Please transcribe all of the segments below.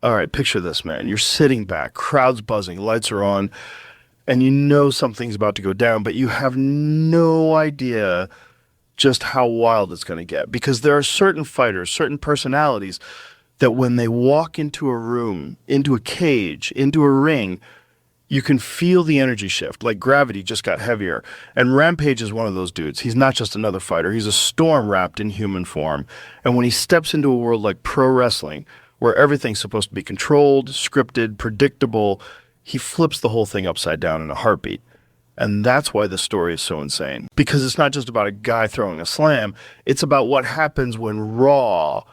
All right, picture this, man. You're sitting back, crowd's buzzing, lights are on, and you know something's about to go down, but you have no idea just how wild it's going to get. Because there are certain fighters, certain personalities that when they walk into a room, into a cage, into a ring, you can feel the energy shift, like gravity just got heavier. And Rampage is one of those dudes. He's not just another fighter. He's a storm wrapped in human form. And when he steps into a world like pro wrestling, where everything's supposed to be controlled, scripted, predictable, he flips the whole thing upside down in a heartbeat. And that's why the story is so insane. Because it's not just about a guy throwing a slam. It's about what happens when raw,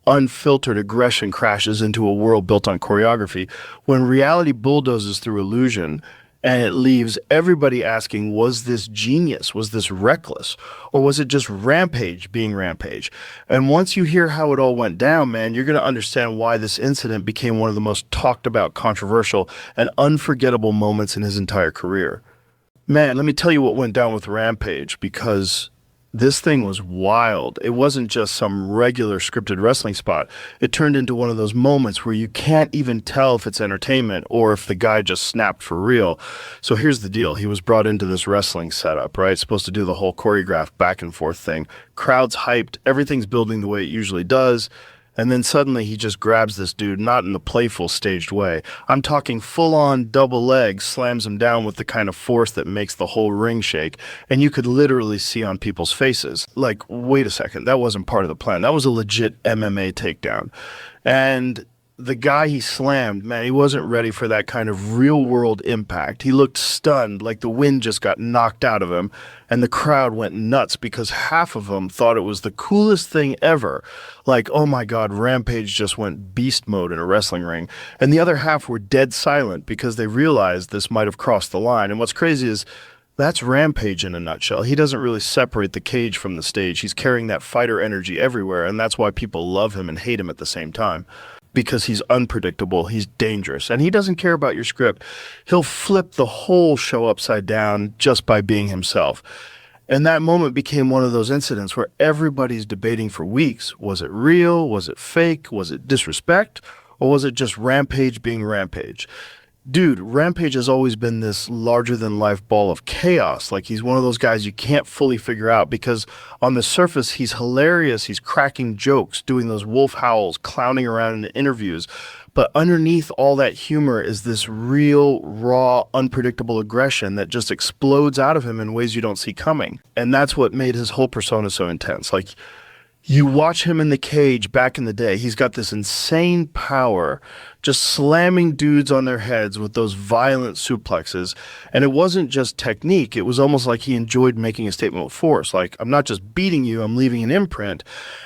unfiltered aggression crashes into a world built on choreography, when reality bulldozes through illusion, and it leaves everybody asking, was this genius? Was this reckless? Or was it just Rampage being Rampage? And once you hear how it all went down, man, you're going to understand why this incident became one of the most talked about, controversial, and unforgettable moments in his entire career. Man, let me tell you what went down with Rampage, because this thing was wild. It wasn't just some regular scripted wrestling spot. It turned into one of those moments where you can't even tell if it's entertainment or if the guy just snapped for real. So here's the deal. He was brought into this wrestling setup, right? Supposed to do the whole choreographed back and forth thing. Crowd's hyped. Everything's building the way it usually does. And then suddenly he just grabs this dude, not in the playful, staged way. I'm talking full-on double leg, slams him down with the kind of force that makes the whole ring shake. And you could literally see on people's faces, like, wait a second, that wasn't part of the plan. That was a legit MMA takedown. And the guy he slammed, man, he wasn't ready for that kind of real-world impact. He looked stunned, like the wind just got knocked out of him, and the crowd went nuts because half of them thought it was the coolest thing ever. Like, oh my God, Rampage just went beast mode in a wrestling ring. And the other half were dead silent because they realized this might have crossed the line. And what's crazy is that's Rampage in a nutshell. He doesn't really separate the cage from the stage. He's carrying that fighter energy everywhere, and that's why people love him and hate him at the same time. Because he's unpredictable, he's dangerous, and he doesn't care about your script. He'll flip the whole show upside down just by being himself. And that moment became one of those incidents where everybody's debating for weeks. Was it real? Was it fake? Was it disrespect? Or was it just Rampage being Rampage? Dude, Rampage has always been this larger-than-life ball of chaos. Like, he's one of those guys you can't fully figure out because on the surface, he's hilarious. He's cracking jokes, doing those wolf howls, clowning around in interviews. But underneath all that humor is this real, raw, unpredictable aggression that just explodes out of him in ways you don't see coming. And that's what made his whole persona so intense. Like, you watch him in the cage back in the day, he's got this insane power, just slamming dudes on their heads with those violent suplexes. And it wasn't just technique, it was almost like he enjoyed making a statement with force. Like, I'm not just beating you, I'm leaving an imprint.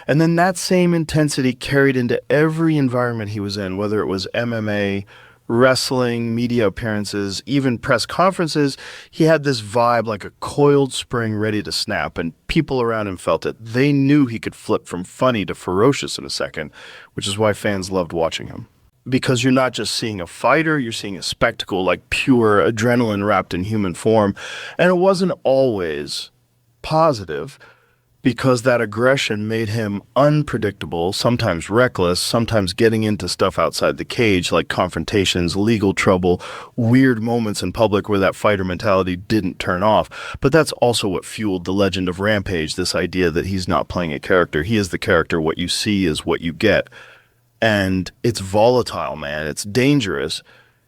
And then that same intensity carried into every environment he was in, whether it was MMA, wrestling, media appearances, even press conferences. He had this vibe like a coiled spring ready to snap, and people around him felt it. They knew he could flip from funny to ferocious in a second, which is why fans loved watching him. Because you're not just seeing a fighter, you're seeing a spectacle, like pure adrenaline wrapped in human form. And it wasn't always positive, because that aggression made him unpredictable, sometimes reckless, sometimes getting into stuff outside the cage, like confrontations, legal trouble, weird moments in public where that fighter mentality didn't turn off. But that's also what fueled the legend of Rampage, this idea that he's not playing a character. He is the character. What you see is what you get. And it's volatile, man. It's dangerous.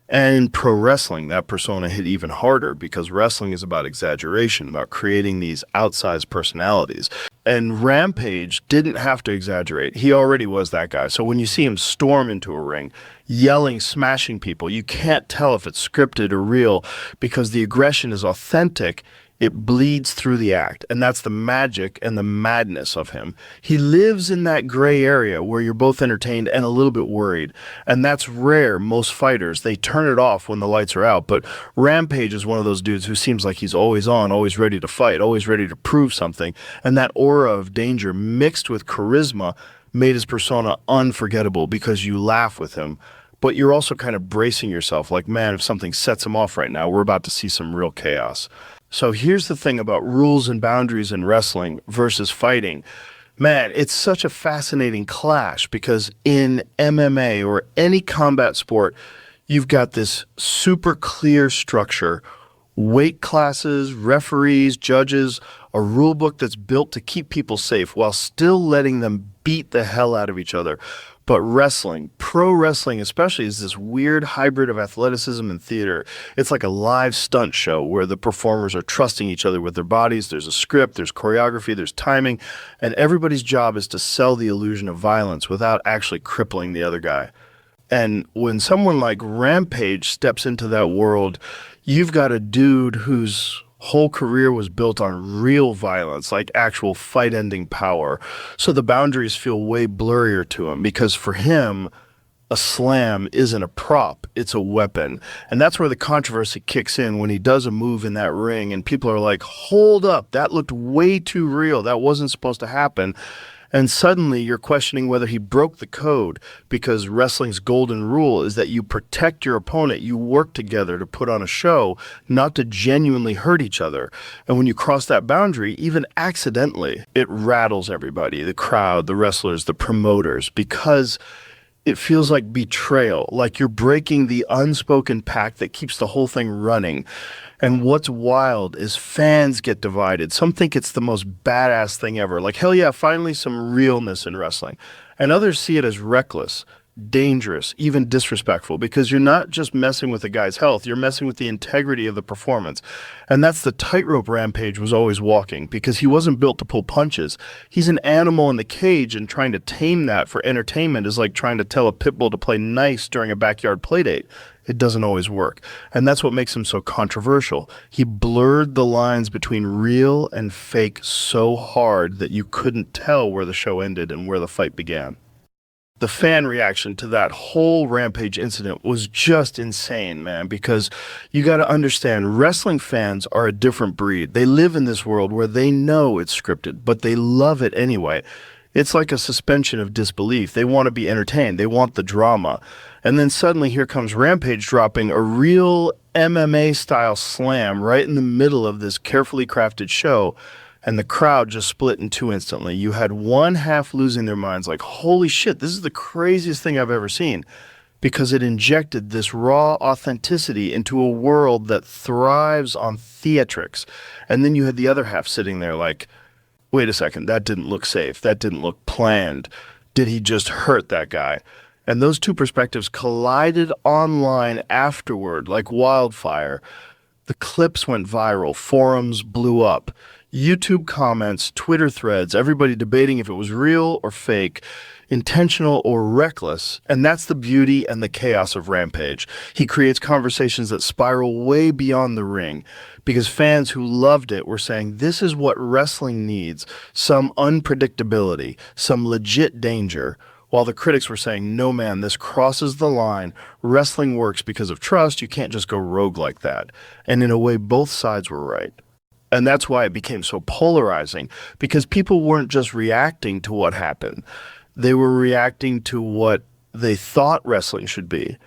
And in pro wrestling, that persona hit even harder because wrestling is about exaggeration, about creating these outsized personalities. And Rampage didn't have to exaggerate. He already was that guy. So when you see him storm into a ring, yelling, smashing people, you can't tell if it's scripted or real because the aggression is authentic. It bleeds through the act, and that's the magic and the madness of him. He lives in that gray area where you're both entertained and a little bit worried, and that's rare. Most fighters, they turn it off when the lights are out, but Rampage is one of those dudes who seems like he's always on, always ready to fight, always ready to prove something, and that aura of danger mixed with charisma made his persona unforgettable because you laugh with him, but you're also kind of bracing yourself like, man, if something sets him off right now, we're about to see some real chaos. So here's the thing about rules and boundaries in wrestling versus fighting. Man, it's such a fascinating clash because in MMA or any combat sport, you've got this super clear structure, weight classes, referees, judges, a rule book that's built to keep people safe while still letting them beat the hell out of each other. But wrestling, pro wrestling especially, is this weird hybrid of athleticism and theater. It's like a live stunt show where the performers are trusting each other with their bodies. There's a script, there's choreography, there's timing, and everybody's job is to sell the illusion of violence without actually crippling the other guy. And when someone like Rampage steps into that world, you've got a dude whose whole career was built on real violence, like actual fight-ending power. So the boundaries feel way blurrier to him because for him, a slam isn't a prop, it's a weapon. And that's where the controversy kicks in when he does a move in that ring and people are like, hold up, that looked way too real. That wasn't supposed to happen. And suddenly you're questioning whether he broke the code because wrestling's golden rule is that you protect your opponent. You work together to put on a show, not to genuinely hurt each other. And when you cross that boundary, even accidentally, it rattles everybody, the crowd, the wrestlers, the promoters, because it feels like betrayal, like you're breaking the unspoken pact that keeps the whole thing running. And what's wild is fans get divided. Some think it's the most badass thing ever. Like, hell yeah, finally some realness in wrestling. And others see it as reckless, dangerous, even disrespectful, because you're not just messing with the guy's health, you're messing with the integrity of the performance. And that's the tightrope Rampage was always walking, because he wasn't built to pull punches. He's an animal in the cage, and trying to tame that for entertainment is like trying to tell a pit bull to play nice during a backyard playdate. It doesn't always work. And that's what makes him so controversial. He blurred the lines between real and fake so hard that you couldn't tell where the show ended and where the fight began. The fan reaction to that whole Rampage incident was just insane, man, because you got to understand, wrestling fans are a different breed. They live in this world where they know it's scripted, but they love it anyway. It's like a suspension of disbelief. They want to be entertained. They want the drama. And then suddenly here comes Rampage dropping a real MMA-style slam right in the middle of this carefully crafted show, and the crowd just split in two instantly. You had one half losing their minds like, holy shit, this is the craziest thing I've ever seen, because it injected this raw authenticity into a world that thrives on theatrics. And then you had the other half sitting there like, wait a second, that didn't look safe. That didn't look planned. Did he just hurt that guy? And those two perspectives collided online afterward like wildfire. The clips went viral. Forums blew up. YouTube comments, Twitter threads, everybody debating if it was real or fake, intentional or reckless. And that's the beauty and the chaos of Rampage. He creates conversations that spiral way beyond the ring, because fans who loved it were saying, this is what wrestling needs, some unpredictability, some legit danger. While the critics were saying, no man, this crosses the line. Wrestling works because of trust. You can't just go rogue like that. And in a way, both sides were right. And that's why it became so polarizing, because people weren't just reacting to what happened. They were reacting to what they thought wrestling should be.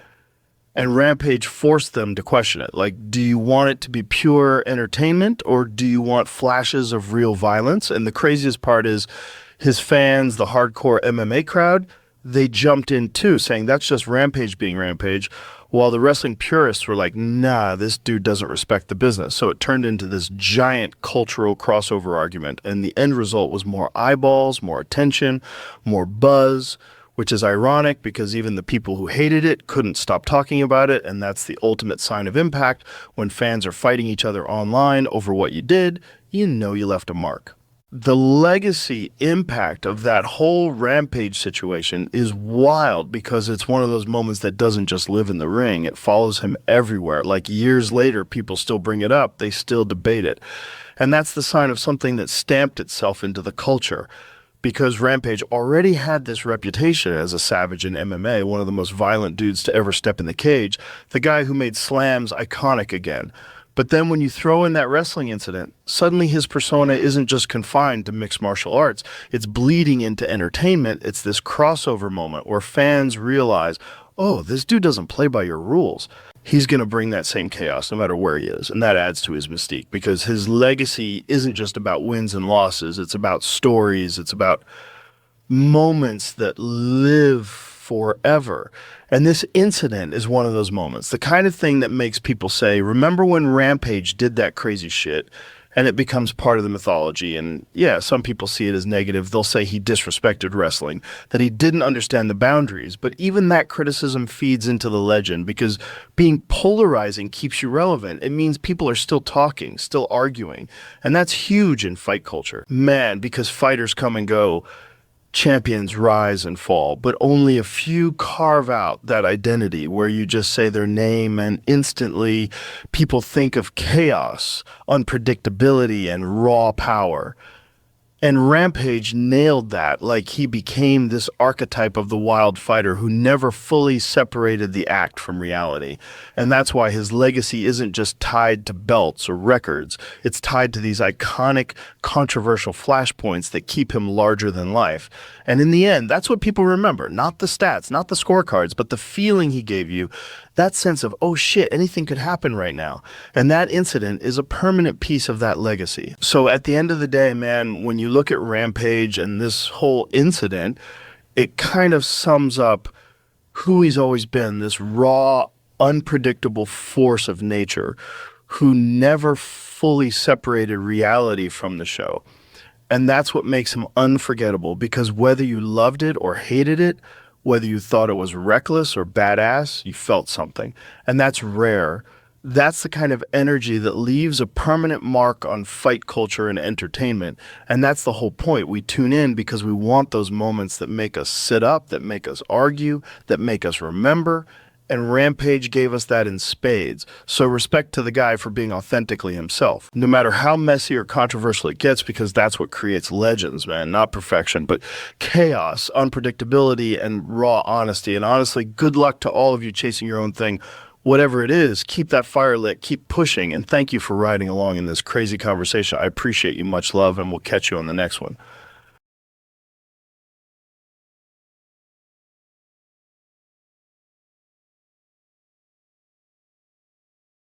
And Rampage forced them to question it. Like, do you want it to be pure entertainment, or do you want flashes of real violence? And the craziest part is his fans, the hardcore MMA crowd, they jumped in too, saying that's just Rampage being Rampage, while the wrestling purists were like, nah, this dude doesn't respect the business. So it turned into this giant cultural crossover argument, and the end result was more eyeballs, more attention, more buzz, which is ironic because even the people who hated it couldn't stop talking about it, and that's the ultimate sign of impact. When fans are fighting each other online over what you did, you know you left a mark. The legacy impact of that whole Rampage situation is wild, because it's one of those moments that doesn't just live in the ring. It follows him everywhere. Like years later, people still bring it up. They still debate it. And that's the sign of something that stamped itself into the culture, because Rampage already had this reputation as a savage in MMA, one of the most violent dudes to ever step in the cage, the guy who made slams iconic again. But then when you throw in that wrestling incident, suddenly his persona isn't just confined to mixed martial arts. It's bleeding into entertainment. It's this crossover moment where fans realize, oh, this dude doesn't play by your rules. He's going to bring that same chaos no matter where he is. And that adds to his mystique because his legacy isn't just about wins and losses. It's about stories. It's about moments that live forever. And this incident is one of those moments, the kind of thing that makes people say, remember when Rampage did that crazy shit? And it becomes part of the mythology. And yeah, some people see it as negative. They'll say he disrespected wrestling, that he didn't understand the boundaries. But even that criticism feeds into the legend because being polarizing keeps you relevant. It means people are still talking, still arguing. And that's huge in fight culture. Man, because fighters come and go, champions rise and fall, but only a few carve out that identity where you just say their name and instantly people think of chaos, unpredictability, and raw power. And Rampage nailed that, like he became this archetype of the wild fighter who never fully separated the act from reality. And that's why his legacy isn't just tied to belts or records. It's tied to these iconic, controversial flashpoints that keep him larger than life. And in the end, that's what people remember. Not the stats, not the scorecards, but the feeling he gave you. That sense of, oh shit, anything could happen right now. And that incident is a permanent piece of that legacy. So at the end of the day, man, when you look at Rampage and this whole incident, it kind of sums up who he's always been, this raw, unpredictable force of nature who never fully separated reality from the show. And that's what makes him unforgettable, because whether you loved it or hated it, whether you thought it was reckless or badass, you felt something. And that's rare. That's the kind of energy that leaves a permanent mark on fight culture and entertainment. And that's the whole point. We tune in because we want those moments that make us sit up, that make us argue, that make us remember. And Rampage gave us that in spades. So respect to the guy for being authentically himself, no matter how messy or controversial it gets, because that's what creates legends, man, not perfection, but chaos, unpredictability, and raw honesty. And honestly, good luck to all of you chasing your own thing. Whatever it is, keep that fire lit, keep pushing, and thank you for riding along in this crazy conversation. I appreciate you. Much love, and we'll catch you on the next one.